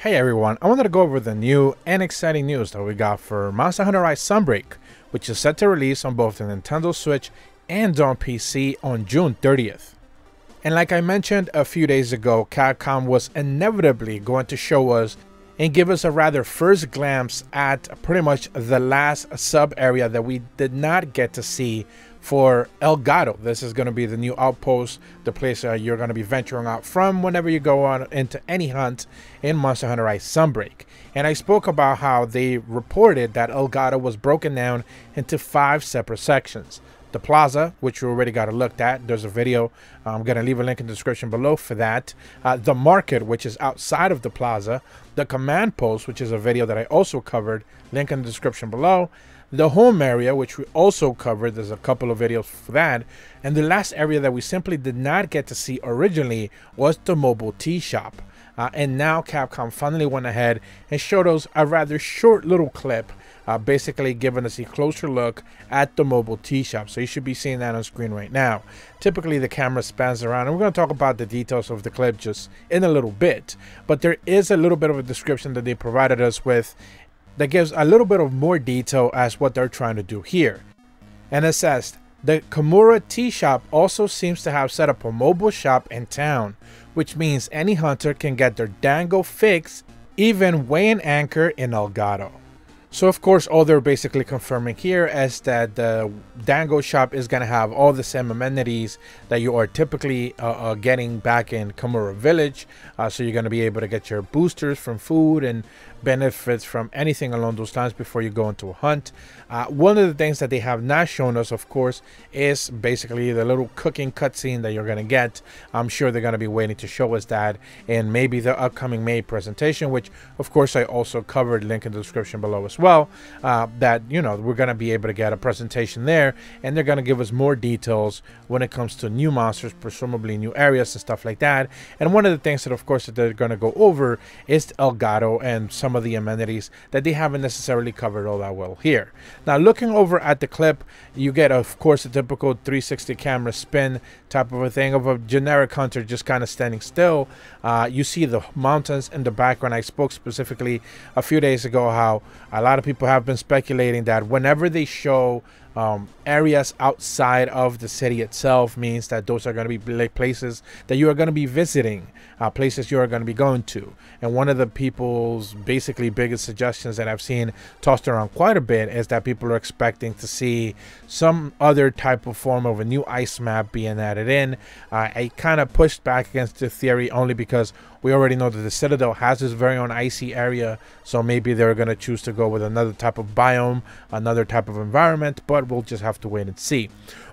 Hey everyone, I wanted to go over the new and exciting news that we got for Monster Hunter Rise Sunbreak, which is set to release on both the Nintendo Switch and on PC on June 30th. And like I mentioned a few days ago, Capcom was inevitably going to show us and give us a rather first glance at pretty much the last sub area that we did not get to see for El Gato. This is going to be the new outpost, the place you're going to be venturing out from whenever you go on into any hunt in Monster Hunter Rise Sunbreak. And I spoke about how they reported that El Gato was broken down into 5 separate sections. The plaza, which we already got a look at. There's a video. I'm going to leave a link in the description below for that. The market, which is outside of the plaza. The command post, which is a video that I also covered. Link in the description below. The home area, which we also covered. There's a couple of videos for that. And the last area that we simply did not get to see originally was the mobile tea shop. And now Capcom finally went ahead and showed us a rather short little clip, basically giving us a closer look at the mobile tea shop. So you should be seeing that on screen right now. Typically the camera spans around, and we're going to talk about the details of the clip just in a little bit. But there is a little bit of a description that they provided us with that gives a little bit of more detail as what they're trying to do here. And it says, the Kimura Tea Shop also seems to have set up a mobile shop in town, which means any hunter can get their dango fix even weighing anchor in El Gato. So of course, all they're basically confirming here is that the dango shop is going to have all the same amenities that you are typically getting back in Kimura Village. So you're going to be able to get your boosters from food and benefits from anything along those lines before you go into a hunt. One of the things that they have not shown us, of course, is basically the little cooking cutscene that you're going to get. I'm sure they're going to be waiting to show us that in maybe the upcoming May presentation, which of course I also covered, link in the description below as well. That, you know, we're going to be able to get a presentation there, and they're going to give us more details when it comes to new monsters, presumably new areas and stuff like that. And one of the things that of course that they're going to go over is El Gato and some of the amenities that they haven't necessarily covered all that well here. Now looking over at the clip, you get of course a typical 360 camera spin type of a thing of a generic hunter just kind of standing still. You see the mountains in the background. I spoke specifically a few days ago how a lot of people have been speculating that whenever they show areas outside of the city itself, means that those are going to be places that you are going to be visiting, places you are going to be going to. And one of the people's basically biggest suggestions that I've seen tossed around quite a bit is that people are expecting to see some other type of form of a new ice map being added in. I kind of pushed back against the theory only because we already know that the Citadel has its very own icy area, so maybe they're going to choose to go with another type of biome, another type of environment, but we'll just have to wait and see.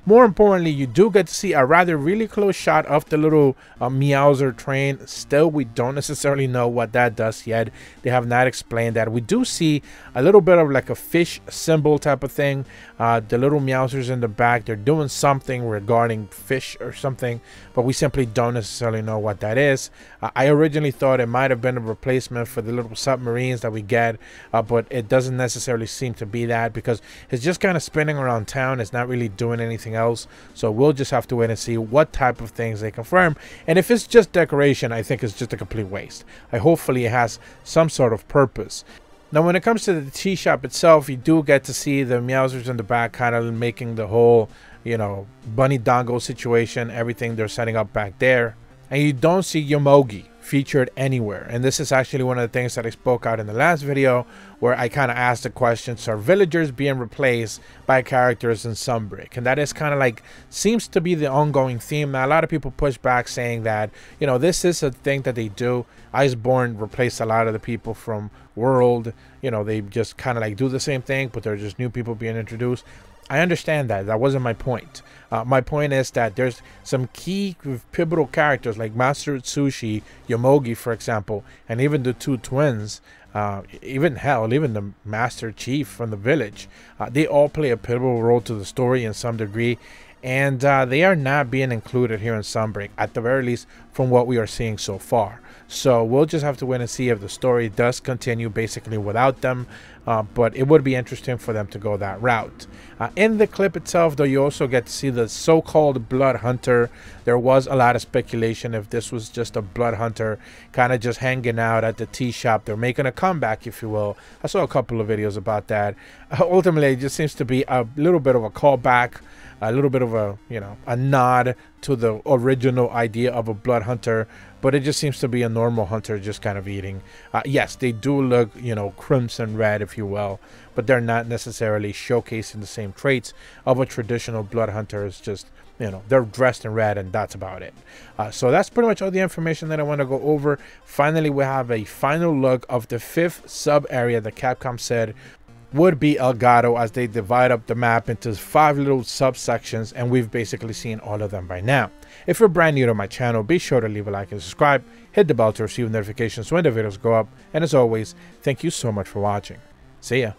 More importantly, you do get to see a rather really close shot of the little Meowser train. Still, we don't necessarily know what that does yet. They have not explained that. We do see a little bit of like a fish symbol type of thing. The little Meowsers in the back, they're doing something regarding fish or something, but we simply don't necessarily know what that is. I originally thought it might have been a replacement for the little submarines that we get, but it doesn't necessarily seem to be that, because it's just kind of spinning around town. It's not really doing anything else, so we'll just have to wait and see what type of things they confirm. And if it's just decoration, I think it's just a complete waste. Hopefully it has some sort of purpose. Now when it comes to the tea shop itself, you do get to see the Meowsers in the back kind of making the whole, you know, bunny dongo situation, everything they're setting up back there. And you don't see Yomogi featured anywhere. And this is actually one of the things that I spoke out in the last video, where I kind of asked the question, so are villagers being replaced by characters in Sunbreak? And that is kind of like, seems to be the ongoing theme. Now a lot of people push back saying that, you know, this is a thing that they do. Iceborne replaced a lot of the people from World. You know, they just kind of like do the same thing, but they're just new people being introduced. I understand that. That wasn't my point. My point is that there's some key pivotal characters like Master Sushi, Yomogi, for example, and even the two twins, even the Master Chief from the village. They all play a pivotal role to the story in some degree. and they are not being included here in Sunbreak, at the very least from what we are seeing so far. So we'll just have to wait and see if the story does continue basically without them, but it would be interesting for them to go that route. In the clip itself, though, you also get to see the so-called blood hunter. There was a lot of speculation if this was just a blood hunter kind of just hanging out at the tea shop. They're making a comeback, if you will. I saw a couple of videos about that. Ultimately, it just seems to be a little bit of a callback, a little bit of a, you know, a nod to the original idea of a blood hunter, but it just seems to be a normal hunter just kind of eating. Yes, they do look, you know, crimson red, if you will, but they're not necessarily showcasing the same traits of a traditional blood hunter. It's just, you know, they're dressed in red, and that's about it. So that's pretty much all the information that I want to go over. Finally, we have a final look of the 5th sub area that Capcom said would be Elgato, as they divide up the map into 5 little subsections, and we've basically seen all of them by now. If you're brand new to my channel, be sure to leave a like and subscribe, hit the bell to receive notifications when the videos go up, and as always, thank you so much for watching. See ya.